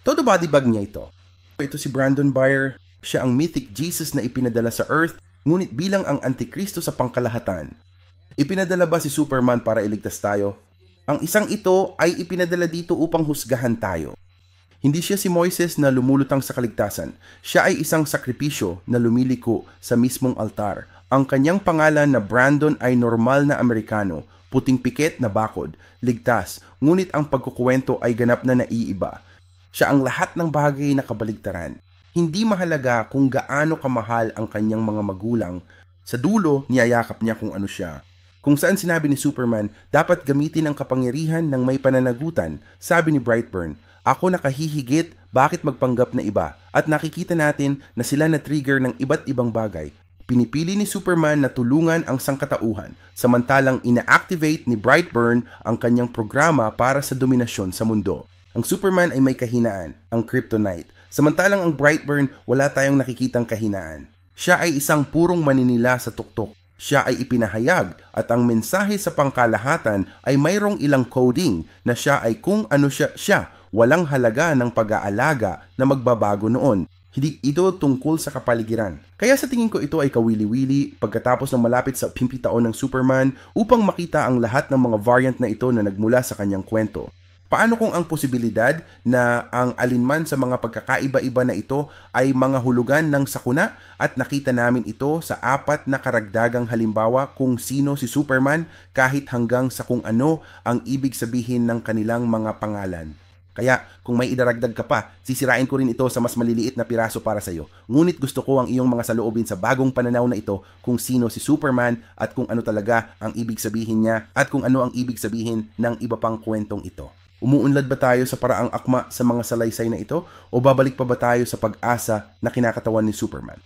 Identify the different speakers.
Speaker 1: Todo body bag niya ito. Ito si Brandon Buyer, siya ang mythic Jesus na ipinadala sa Earth, ngunit bilang ang Antikristo sa pangkalahatan. Ipinadala ba si Superman para iligtas tayo? Ang isang ito ay ipinadala dito upang husgahan tayo. Hindi siya si Moises na lumulutang sa kaligtasan. Siya ay isang sakripisyo na lumiliko sa mismong altar. Ang kanyang pangalan na Brandon ay normal na Amerikano, puting pikit na bakod, ligtas, ngunit ang pagkukuwento ay ganap na naiiba. Siya ang lahat ng bagay na kabaligtaran. Hindi mahalaga kung gaano kamahal ang kanyang mga magulang. Sa dulo, niyayakap niya kung ano siya. Kung saan sinabi ni Superman, dapat gamitin ang kapangyarihan ng may pananagutan, sabi ni Brightburn. Ako nakahihigit, bakit magpanggap na iba? At nakikita natin na sila na-trigger ng iba't ibang bagay. Pinipili ni Superman na tulungan ang sangkatauhan, samantalang ina-activate ni Brightburn ang kanyang programa para sa dominasyon sa mundo. Ang Superman ay may kahinaan, ang Kryptonite, samantalang ang Brightburn wala tayong nakikitang kahinaan. Siya ay isang purong maninila sa tuktok. Siya ay ipinahayag at ang mensahe sa pangkalahatan ay mayroong ilang coding na siya ay kung ano siya, walang halaga ng pag-aalaga na magbabago noon. Hindi ito tungkol sa kapaligiran. Kaya sa tingin ko ito ay kawili-wili pagkatapos ng malapit sa 50 taon ng Superman upang makita ang lahat ng mga variant na ito na nagmula sa kanyang kwento. Paano kung ang posibilidad na ang alinman sa mga pagkakaiba-iba na ito ay mga hulugan ng sakuna at nakita namin ito sa 4 na karagdagang halimbawa kung sino si Superman kahit hanggang sa kung ano ang ibig sabihin ng kanilang mga pangalan. Kaya kung may idaragdag ka pa, sisirain ko rin ito sa mas maliliit na piraso para sa iyo. Ngunit gusto ko ang iyong mga saloobin sa bagong pananaw na ito kung sino si Superman at kung ano talaga ang ibig sabihin niya at kung ano ang ibig sabihin ng iba pang kwentong ito. Umuunlad ba tayo sa paraang akma sa mga salaysay na ito o babalik pa ba tayo sa pag-asa na kinakatawan ni Superman?